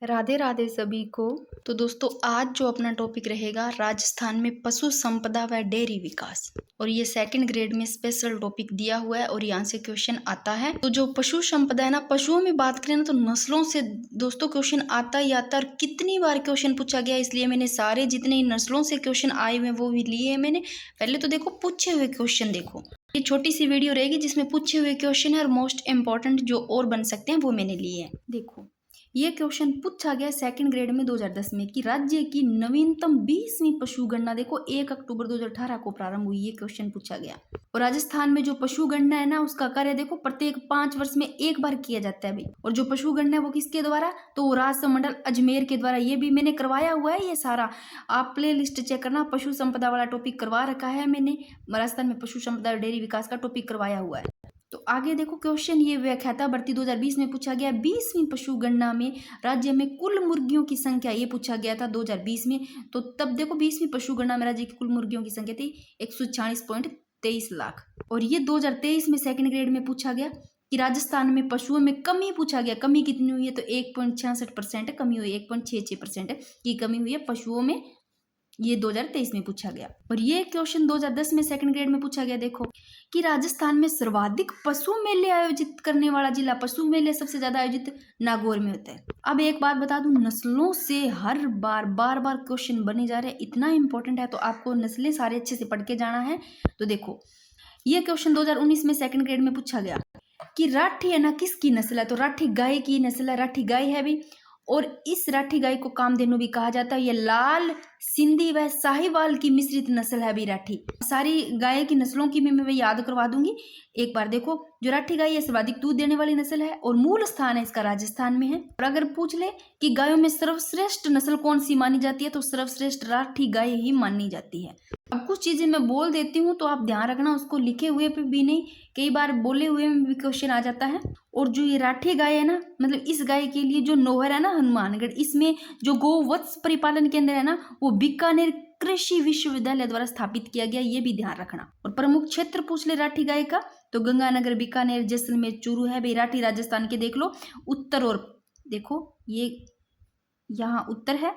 राधे राधे सभी को। तो दोस्तों आज जो अपना टॉपिक रहेगा राजस्थान में पशु संपदा व डेयरी विकास, और ये सेकंड ग्रेड में स्पेशल टॉपिक दिया हुआ है और यहाँ से क्वेश्चन आता है। तो जो पशु संपदा है ना, पशुओं में बात करें ना तो नस्लों से दोस्तों क्वेश्चन आता ही आता है। और कितनी बार क्वेश्चन पूछा गया, इसलिए मैंने सारे जितने नस्लों से क्वेश्चन आए हुए वो भी लिए हैं मैंने। पहले तो देखो पूछे हुए क्वेश्चन, देखो ये छोटी सी वीडियो रहेगी जिसमें पूछे हुए क्वेश्चन है और मोस्ट इंपॉर्टेंट जो और बन सकते हैं वो मैंने लिए हैं। देखो ये क्वेश्चन पूछा गया सेकंड ग्रेड में 2010 में कि राज्य की नवीनतम 20वीं पशु गणना देखो 1 अक्टूबर 2018 को प्रारंभ हुई। ये क्वेश्चन पूछा गया। और राजस्थान में जो पशु गणना है ना, उसका कार्य देखो प्रत्येक 5 वर्ष में एक बार किया जाता है भाई। और जो पशु गणना है वो किसके द्वारा, तो वो राज मंडल अजमेर के द्वारा। ये भी मैंने करवाया हुआ है, ये सारा आप प्ले लिस्ट चेक करना। पशु संपदा वाला टॉपिक करवा रखा है मैंने, राजस्थान में पशु संपदा और डेयरी विकास का टॉपिक करवाया हुआ है। तो आगे देखो क्वेश्चन ये व्याख्याता भर्ती 2020 में पूछा गया। 20वीं पशु गणना में राज्य में कुल मुर्गियों की संख्या, ये पूछा गया था 2020 में। तो तब देखो 20वीं पशु गणना में राज्य की कुल मुर्गियों की संख्या थी 146.23 लाख। और ये 2023 में सेकंड ग्रेड में पूछा गया कि राजस्थान में पशुओं में कमी पूछा गया। कमी कितनी हुई है, तो 1.66% कमी हुई, 1.66% की कमी हुई है पशुओं में। ये 2023 में पूछा गया। और ये क्वेश्चन 2010 में सेकंड ग्रेड में पूछा गया। देखो कि राजस्थान में सर्वाधिक पशु मेले आयोजित करने वाला जिला, पशु मेले सबसे ज्यादा आयोजित नागौर में होता है। अब एक बात बता दूं, नस्लों से हर बार बार क्वेश्चन बने जा रहे हैं, इतना इंपॉर्टेंट है, तो आपको नस्लें सारे अच्छे से पढ़ के जाना है। तो देखो ये क्वेश्चन 2019 में सेकंड ग्रेड में पूछा गया कि राठी है ना किसकी नस्ल है, तो राठी गाय की नस्ल है, राठी गाय है भी। और इस राठी गाय को कामधेनु भी कहा जाता है। ये लाल, सिंधी व साहिवाल की मिश्रित नस्ल है भी राठी। सारी गाय की नस्लों की मैं याद करवा दूंगी एक बार। देखो जो राठी गाय है सर्वाधिक दूध देने वाली नस्ल है और मूल स्थान है इसका राजस्थान में है। और अगर पूछ ले कि गायों में सर्वश्रेष्ठ नस्ल कौन सी मानी जाती है, तो सर्वश्रेष्ठ राठी गाय ही मानी जाती है। अब कुछ चीजें मैं बोल देती हूँ तो आप ध्यान रखना, उसको लिखे हुए पे भी नहीं, कई बार बोले हुए में भी क्वेश्चन आ जाता है। और जो ये राठी गाय है ना, मतलब इस गाय के लिए जो नोहर है ना हनुमानगढ़, इसमें जो गोवत्स परिपालन केंद्र है ना, वो बीकानेर कृषि विश्वविद्यालय द्वारा स्थापित किया गया। ये भी ध्यान रखना। और प्रमुख क्षेत्र पूछ ले राठी गाय का, तो गंगानगर, बीकानेर, जैसलमेर, चूरू है भाई। राठी राजस्थान के देख लो उत्तर, और देखो ये यहाँ उत्तर है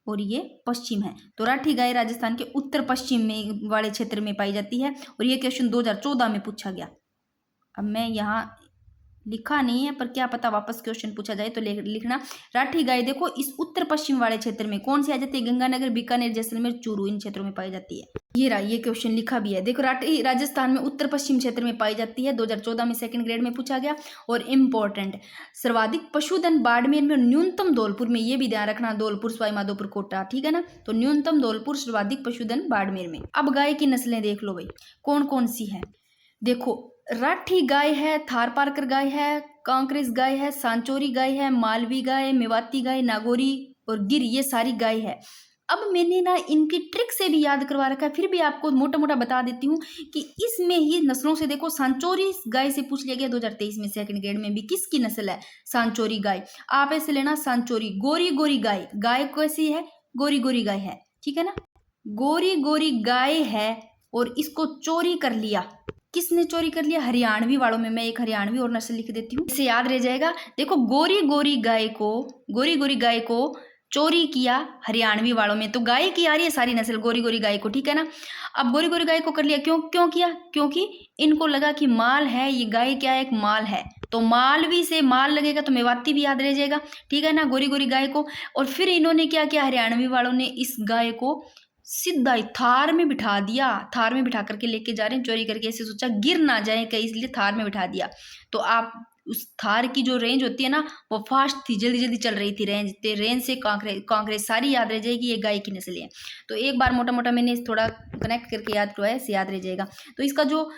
और ये पश्चिम है। तो राठी गाय राजस्थान के उत्तर पश्चिम में वाले क्षेत्र में पाई जाती है। और ये क्वेश्चन 2014 में पूछा गया। अब मैं यहाँ लिखा नहीं है, पर क्या पता वापस क्वेश्चन पूछा जाए तो लिखना। राठी गाय देखो इस उत्तर पश्चिम वाले क्षेत्र में कौन सी आ जाती है, गंगानगर, बीकानेर, जैसलमेर, चूरू, इन क्षेत्रों में पाई जाती है। ये रहा, ये क्वेश्चन लिखा भी है। देखो राठी राजस्थान में उत्तर पश्चिम क्षेत्र में पाई जाती है। 2014 में सेकंड ग्रेड में पूछा गया। और इम्पोर्टेंट, सर्वाधिक पशुधन बाड़मेर में, न्यूनतम धौलपुर में। ये भी ध्यान रखना, धौलपुर, सवाई माधोपुर, कोटा, ठीक है ना। तो न्यूनतम धौलपुर, सर्वाधिक पशुधन बाड़मेर में। अब गाय की नस्लें देख लो भाई कौन कौन सी है। देखो राठी गाय है, थारपारकर गाय है, कांकरेज गाय है, सांचोरी गाय है, मालवी गाय, मेवाती गाय, नागौरी और गिर, ये सारी गाय है। अब मैंने ना इनकी ट्रिक से भी याद करवा रखा है, फिर भी आपको मोटा मोटा बता देती हूँ कि इसमें ही नस्लों से देखो सांचोरी गाय से पूछ लिया गया 2023 में सेकंड ग्रेड में भी, किसकी नस्ल है, सांचोरी गाय। आप ऐसे लेना सांचोरी। गोरी गोरी गाय, गाय कैसी है, गोरी गोरी गाय है, ठीक है ना, गोरी गोरी गाय है। और इसको चोरी कर लिया, किसने चोरी कर लिया, हरियाणवी वालों में। मैं एक हरियाणवी और नस्ल लिख देती हूँ, इसे याद रह जाएगा। देखो गोरी गोरी गाय को चोरी किया हरियाणवी वालों में। तो गाय की आ रही है सारी नस्ल गोरी गोरी गाय को, ठीक है ना। अब गोरी गोरी गाय को कर लिया, क्यों किया, क्योंकि इनको लगा कि माल है, ये गाय क्या है, एक माल है। तो मालवी से माल लगेगा तो मेवाती भी याद रह जाएगा, ठीक है ना, गोरी गोरी गाय को। और फिर इन्होंने क्या किया, हरियाणवी वालों ने इस गाय को सीधा थार में बिठा दिया। थार में बिठा करके लेके जा रहे हैं चोरी करके, ऐसे सोचा गिर ना जाए कहीं, इसलिए थार में बिठा दिया। तो आप उस थार की जो रेंज होती है ना, वो फास्ट थी, जल्दी जल्दी चल रही थी रेंज से कांकरेज सारी याद रह जाएगी, ये गाय की नस्ल है। तो एक बार मोटा मोटा मैंने थोड़ा कनेक्ट करके याद करवाया, इससे याद रह जाएगा। तो इसका जो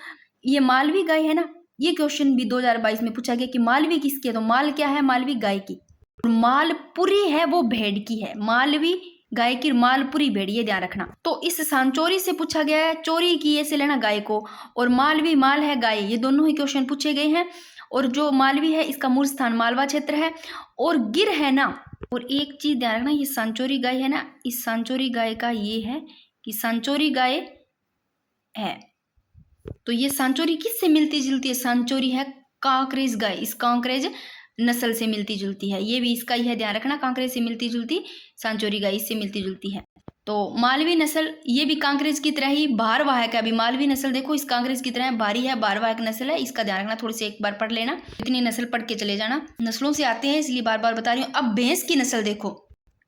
ये मालवी गाय है ना, ये क्वेश्चन भी 2022 में पूछा गया कि मालवी किसकी है, तो माल क्या है, मालवी गाय की। मालपुरी है वो भेड़ की है, मालवी गाय की मालपुरी भेड़, ये ध्यान रखना। तो इस सांचोरी से पूछा गया है, चोरी की ऐसे लेना गाय को, और मालवी माल है गाय, ये दोनों ही क्वेश्चन पूछे गए हैं। और जो मालवी है इसका मूल स्थान मालवा क्षेत्र है। और गिर है ना, और एक चीज ध्यान रखना, ये सांचोरी गाय है ना, इस सांचोरी गाय का ये है कि सांचोरी गाय है, तो ये सांचोरी किससे मिलती जुलती है, सांचोरी है कांकरेज गाय। इस कांकरेज नस्ल से मिलती जुलती है, ये भी इसका ही है, ध्यान रखना। कांकरेज से मिलती जुलती, सांचौरी गाय इससे मिलती जुलती है। तो मालवी नस्ल ये भी कांकरेज की तरह ही भारवाहक है। अभी मालवी नस्ल देखो इस कांकरेज की तरह भारी है, भारवाहक नस्ल है, इसका ध्यान रखना। थोड़ी सी एक बार पढ़ लेना, इतनी नस्ल पढ़ के चले जाना, नस्लों से आते हैं इसलिए बार बार बता रही हूँ। अब भैंस की नस्ल देखो,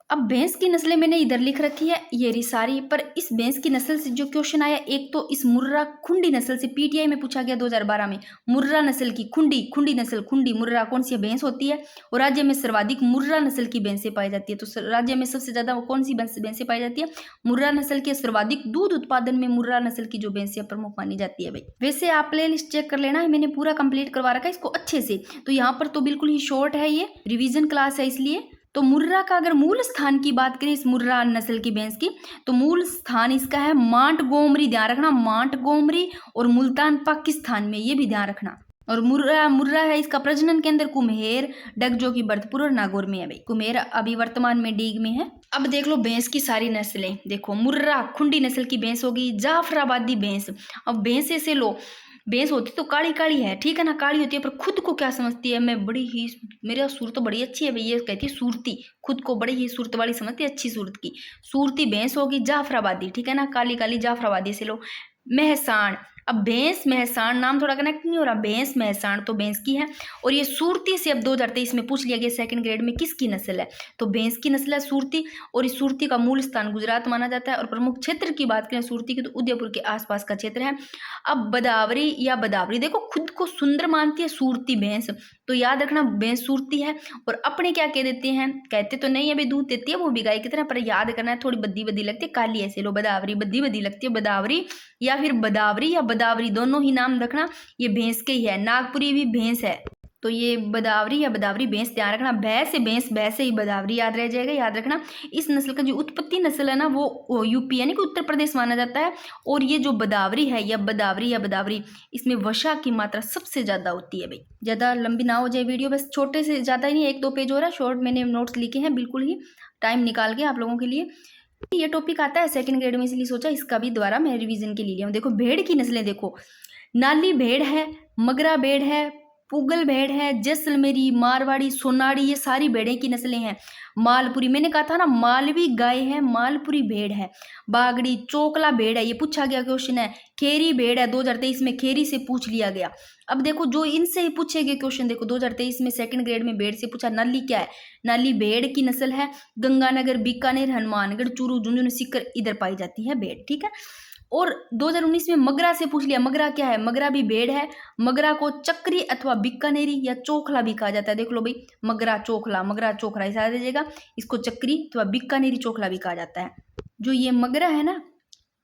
अब भैंस की नस्लें मैंने इधर लिख रखी है, ये रही सारी। पर इस भैंस की नस्ल से जो क्वेश्चन आया, एक तो इस मुर्रा खुंडी नस्ल से पीटीआई में पूछा गया 2012 में। मुर्रा नस्ल की खुंडी नस्ल, खुंडी मुर्रा कौन सी भैंस होती है, और राज्य में सर्वाधिक मुर्रा नस्ल की भैंसें पाई जाती है। तो राज्य में सबसे ज्यादा कौन सी भैंसें पाई जाती है, मुर्रा नस्ल के। सर्वाधिक दूध उत्पादन में मुर्रा नस्ल की जो भैंसें प्रमुख मानी जाती है भाई। वैसे आप प्ले लिस्ट चेक कर लेना है, मैंने पूरा कंप्लीट करवा रखा है इसको अच्छे से। तो यहाँ पर तो बिल्कुल ही शॉर्ट है, ये रिविजन क्लास है इसलिए। तो मुर्रा का अगर मूल स्थान की बात करें इस मुर्रा नस्ल की भैंस की, तो मूल स्थान इसका है मांटगोमरी, ध्यान रखना, मांटगोमरी और मुल्तान पाकिस्तान में, ये भी ध्यान रखना। और मुर्रा है इसका प्रजनन केंद्र कुम्हेर डग, जो कि भरतपुर और नागौर में है भाई। कुम्हेर अभी वर्तमान में डीग में है। अब देख लो भैंस की सारी नस्लें, देखो मुर्रा खुंडी नस्ल की भैंस होगी, जाफराबादी भैंस। अब भैंसे से लो, भैंस होती तो काली काली है, ठीक है ना, काली होती है, पर खुद को क्या समझती है, मैं बड़ी ही, मेरा सूरत बड़ी अच्छी है भाई, ये कहती है सूरती, खुद को बड़ी ही सूरत वाली समझती है, अच्छी सूरत की। सूरती भैंस होगी जाफराबादी, ठीक है ना, काली काली जाफराबादी से लो। महसाण, अब भैंस महसाण नाम थोड़ा कनेक्ट नहीं हो रहा, भैंस महसाण तो भैंस की है। और ये सूरती से अब 2023 में पूछ लिया गया सेकंड ग्रेड में, किसकी नस्ल है, तो भैंस की नस्ल है सूरती। और इस सूरती का मूल स्थान गुजरात माना जाता है। और प्रमुख क्षेत्र की बात करें सूरती की, तो उदयपुर के आसपास का क्षेत्र है। अब बदावरी या बदावरी देखो, खुद को सुंदर मानती है सूरती भैंस, तो याद रखना भैंस सूरती है। और अपने क्या कह देते हैं, कहते तो नहीं है भाई, दूध देती है वो भी गाय की तरह, पर याद करना है थोड़ी बद्दी बद्दी लगती है, काली ऐसे लो, बदावरी बद्दी बद्दी लगती है, बदावरी या फिर बदावरी या बदावरी दोनों ही नाम रखना, ये भैंस के ही है। नागपुरी भी भैंस है, तो ये बदावरी या बदावरी भैंस, ध्यान रखना, भैंस से भैंस, भैंस से ही बदावरी याद रह जाएगा, याद रखना। इस नस्ल का जो उत्पत्ति नस्ल है ना, वो यूपी यानी कि उत्तर प्रदेश माना जाता है। और ये जो बदावरी है या बदावरी, इसमें वसा की मात्रा सबसे ज्यादा होती है भाई। ज्यादा लंबी ना हो जाए वीडियो, बस छोटे से, ज्यादा ही नहीं, 1-2 पेज हो रहा है, शॉर्ट मैंने नोट्स लिखे हैं बिल्कुल ही टाइम निकाल के आप लोगों के लिए। ये टॉपिक आता है सेकंड ग्रेड में, इसलिए सोचा इसका भी द्वारा मैं रिवीजन के लिए लिया हूँ। देखो भेड़ की नस्लें देखो, नाली भेड़ है, मगरा भेड़ है, पुगल भेड़ है, जैसलमेरी, मारवाड़ी, सोनाड़ी, ये सारी भेड़ें की नस्लें हैं। मालपुरी, मैंने कहा था ना मालवी गाय है, मालपुरी भेड़ है। बागड़ी, चोकला भेड़ है, ये पूछा गया क्वेश्चन है। खेरी भेड़ है, 2023 में खेरी से पूछ लिया गया। अब देखो जो इनसे ही पूछे गए क्वेश्चन, देखो 2023 में सेकंड ग्रेड में भेड़ से पूछा। नाली क्या है, नाली भेड़ की नस्ल है, गंगानगर, बीकानेर, हनुमानगढ़, चूरू, झुंझुनू, सीकर, इधर पाई जाती है भेड़, ठीक है। और 2019 में मगरा से पूछ लिया, मगरा क्या है, मगरा भी भेड़ है। मगरा को चक्री अथवा बीकानेरी या चोखला भी कहा जाता है, देख लो भाई, मगरा चोखला ऐसा आ जाएगा। इसको चक्री अथवा बीकानेरी चोखला भी कहा जाता है। जो ये मगरा है ना,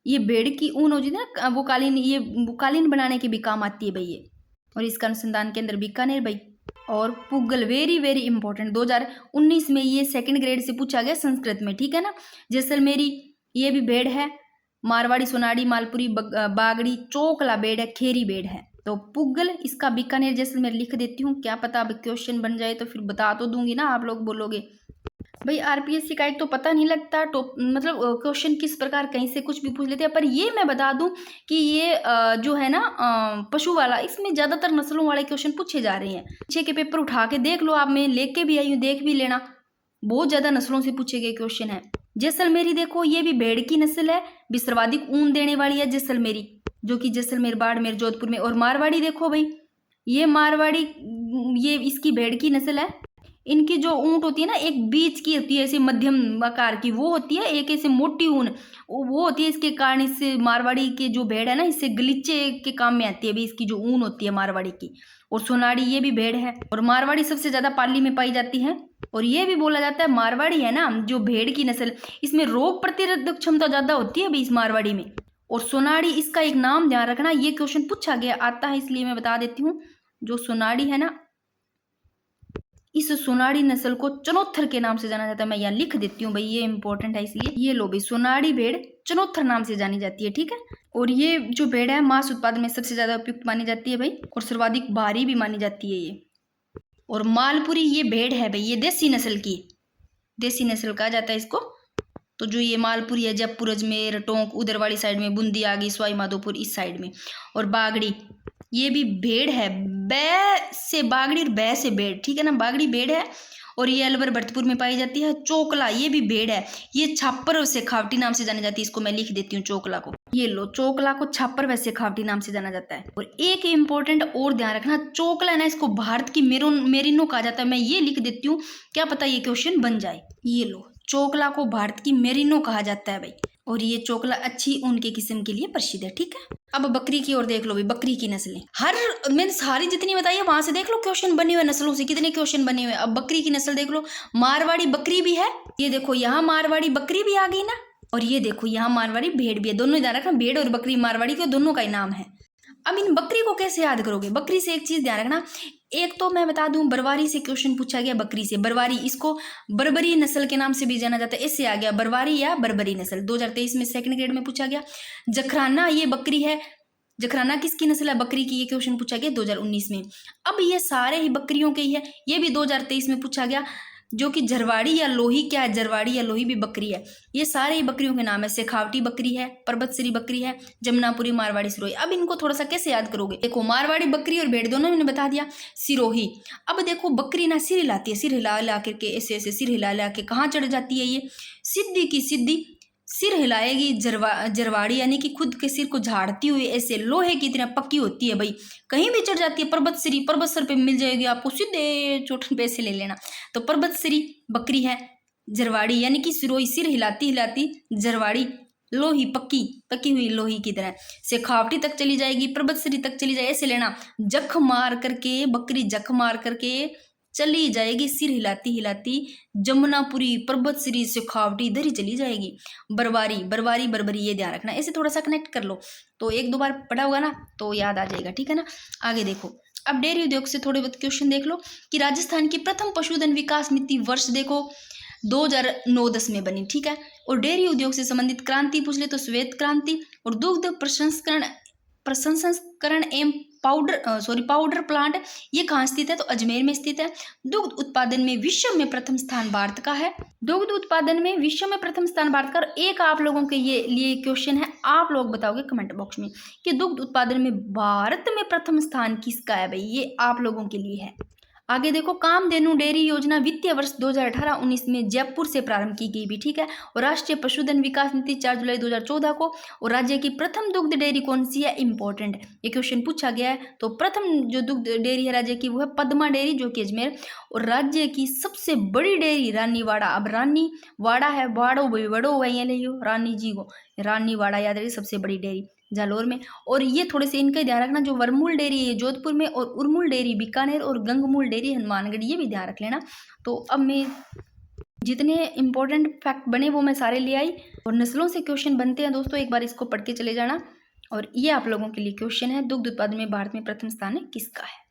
ये भेड़ की ऊन होती है ना, वो कालीन, ये कालीन बनाने के भी काम आती है भाई ये। और इसका अनुसंधान केंद्र बीकानेर भाई। और पुगल, वेरी वेरी इंपॉर्टेंट, 2019 में ये सेकंड ग्रेड से पूछा गया संस्कृत में, ठीक है ना। जैसलमेरी, ये भी भेड़ है। मारवाड़ी, सोनाड़ी, मालपुरी, बागड़ी, चोकला भेड़ है, खेरी भेड़ है। तो पुगल, इसका बीकानेर जैसलमेर लिख देती हूँ, क्या पता अब क्वेश्चन बन जाए तो फिर बता तो दूंगी ना, आप लोग बोलोगे भाई आरपीएससी का एक तो पता नहीं लगता, मतलब क्वेश्चन किस प्रकार कहीं से कुछ भी पूछ लेते हैं। पर ये मैं बता दूं कि ये जो है ना पशु वाला, इसमें ज्यादातर नस्लों वाले क्वेश्चन पूछे जा रहे हैं। पीछे के पेपर उठा के देख लो आप, मैं लेके भी आई हूँ, देख भी लेना, बहुत ज्यादा नस्लों से पूछे गए क्वेश्चन है। जैसलमेरी देखो, ये भी भेड़ की नस्ल है, भी सर्वाधिक ऊन देने वाली है जैसलमेरी, जो कि जैसलमेर, बाड़मेर, जोधपुर में। और मारवाड़ी देखो भाई, ये मारवाड़ी, ये इसकी भेड़ की नस्ल है। इनकी जो ऊंट होती है ना, एक बीच की होती है ऐसे मध्यम आकार की, वो होती है, एक ऐसे मोटी ऊन वो होती है। इसके कारण इससे मारवाड़ी के जो भेड़ है ना, इससे गलीचे के काम में आती है भाई, इसकी जो ऊन होती है मारवाड़ी की। और सोनाड़ी, ये भी भेड़ है। और मारवाड़ी सबसे ज्यादा पाली में पाई जाती है। और ये भी बोला जाता है मारवाड़ी है ना, जो भेड़ की नस्ल, इसमें रोग प्रतिरोधक क्षमता ज्यादा होती है भाई इस मारवाड़ी में। और सोनाड़ी, इसका एक नाम ध्यान रखना, ये क्वेश्चन पूछा गया आता है, इसलिए मैं बता देती हूँ। जो सोनाड़ी है ना, इस सोनाड़ी नस्ल को चनोत्थर के नाम से जाना जाता है, मैं यहाँ लिख देती हूँ भाई, ये इंपॉर्टेंट है इसलिए। ये लो भाई, सोनाड़ी भेड़ चनोत्थर नाम से जानी जाती है, ठीक है। और ये जो भेड़ है मांस उत्पादन में सबसे ज्यादा उपयुक्त मानी जाती है भाई, और सर्वाधिक भारी भी मानी जाती है ये। और मालपुरी, ये भेड़ है भाई, ये देसी नस्ल की, देसी नस्ल कहा जाता है इसको। तो जो ये मालपुरी है, जयपुर, अजमेर, टोंक उधर वाली साइड में, बूंदी आ गई, सवाई माधोपुर इस साइड में। और बागड़ी, ये भी भेड़ है, बै से बागड़ी और बै से भेड़, ठीक है ना, बागड़ी भेड़ है और ये अलवर भरतपुर में पाई जाती है। चोकला ये भी भेड़ है, ये छापर और शेखावटी नाम से जानी जाती है। इसको मैं लिख देती हूँ चोकला को, ये लो, चोकला को छापर व शेखावटी नाम से जाना जाता है। और एक इंपॉर्टेंट और ध्यान रखना, चोकला है ना, इसको भारत की मेरिनो कहा जाता है। मैं ये लिख देती हूँ, क्या पता ये क्वेश्चन बन जाए। ये लो, चोकला को भारत की मेरिनो कहा जाता है भाई, और ये चोकला अच्छी ऊन के किस्म के लिए प्रसिद्ध है, ठीक है। अब बकरी की ओर देख लो भाई, बकरी की नस्लें, हर मैंने सारी जितनी बताई है वहां से देख लो क्वेश्चन बने हुए, नस्लों से कितने क्वेश्चन बने हुए। अब बकरी की नस्ल देख लो, मारवाड़ी बकरी भी है, ये देखो यहाँ मारवाड़ी बकरी भी आ गई ना, और ये देखो यहाँ मारवाड़ी भेड़ भी है। दोनों ध्यान रखना, भेड़ और बकरी मारवाड़ी के दोनों का ही नाम है। अब इन बकरी को कैसे याद करोगे, बकरी से एक चीज ध्यान रखना, एक तो मैं बता दूं, बरवारी से क्वेश्चन पूछा गया, बकरी से, बरवारी, इसको बर्बरी नस्ल के नाम से भी जाना जाता है, इससे आ गया बरवारी या बर्बरी नस्ल, 2023 में सेकंड ग्रेड में पूछा गया। जखराना ये बकरी है, जखराना किसकी नस्ल है, बकरी की, ये क्वेश्चन पूछा गया 2019 में। अब ये सारे ही बकरियों के ही है, ये भी 2023 में पूछा गया, जो कि झरवाड़ी या लोही, क्या है, झरवाड़ी या लोही भी बकरी है। ये सारे ही बकरियों के नाम है, शेखावटी बकरी है, पर्वतश्री बकरी है, जमुनापुरी, मारवाड़ी, सिरोही। अब इनको थोड़ा सा कैसे याद करोगे, देखो मारवाड़ी बकरी और भेड़ दोनों मैंने बता दिया, सिरोही। अब देखो बकरी ना सिर हिलाती है, सिर हिला हिला करके ऐसे ऐसे सिर हिला हिला के कहाँ चढ़ जाती है, ये सिद्धि की सिद्धि, सिर हिलाएगी, जरवाड़ी यानी कि खुद के सिर को झाड़ती हुई ऐसे लोहे की तरह पक्की होती है भाई, कहीं भी चढ़ जाती है। पर्वत सर पे मिल जाएगी आपको, सीधे चोटन पे से ले लेना। तो पर्वतश्री बकरी है, जरवाड़ी यानी कि सिरोही, सिर हिलाती हिलाती, जरवाड़ी लोही पक्की पकी हुई लोही की तरह, शेखावटी तक चली जाएगी, पर्वतश्री तक चली जाए, ऐसे लेना। जख मार करके बकरी, जख मार करके चली जाएगी, सिर हिलाती हिलाती, जमुनापुरी, पर्वतश्री, शेखावटी इधर ही चली जाएगी। बरवारी, बरवारी, बरबरी, ये ध्यान रखना, ऐसे थोड़ा सा कनेक्ट कर लो, तो एक दो बार पढ़ा होगा ना तो याद आ जाएगा, ठीक है ना। आगे देखो, अब डेयरी उद्योग से थोड़े बहुत क्वेश्चन देख लो कि राजस्थान की प्रथम पशुधन विकास नीति वर्ष देखो 2009-10 में बनी, ठीक है। और डेयरी उद्योग से संबंधित क्रांति पूछ ले तो श्वेत क्रांति। और दुग्ध प्रसंस्करण एवं पाउडर प्लांट, ये कहाँ स्थित है, तो अजमेर में स्थित है। दुग्ध उत्पादन में विश्व में प्रथम स्थान भारत का है, दुग्ध उत्पादन में विश्व में प्रथम स्थान भारत का। और एक आप लोगों के ये लिए क्वेश्चन है, आप लोग बताओगे कमेंट बॉक्स में कि दुग्ध उत्पादन में भारत में प्रथम स्थान किसका है भाई, ये आप लोगों के लिए है। आगे देखो, कामधेनु डेयरी योजना वित्तीय वर्ष 2018-19 में जयपुर से प्रारंभ की गई भी, ठीक है। और राष्ट्रीय पशुधन विकास नीति 4 जुलाई 2014 को। और राज्य की प्रथम दुग्ध डेयरी कौन सी है, इंपॉर्टेंट ये क्वेश्चन पूछा गया है। तो प्रथम जो दुग्ध डेयरी है राज्य की वो है पद्मा डेयरी, जो कि अजमेर। और राज्य की सबसे बड़ी डेयरी रानीवाड़ा, अब रानीवाड़ा है, वाड़ो भाई बड़ो वही ले रानी जी को, रानीवाड़ा याद रखिए, सबसे बड़ी डेयरी जालोर में। और ये थोड़े से इनका ध्यान रखना, जो वरमूल डेयरी है जोधपुर में, और उर्मूल डेयरी बीकानेर, और गंगमूल डेयरी हनुमानगढ़, ये भी ध्यान रख लेना। तो अब मैं जितने इंपॉर्टेंट फैक्ट बने वो मैं सारे ले आई। और नस्लों से क्वेश्चन बनते हैं दोस्तों, एक बार इसको पढ़ के चले जाना। और ये आप लोगों के लिए क्वेश्चन है, दुग्ध उत्पादन में भारत में प्रथम स्थान है किसका है।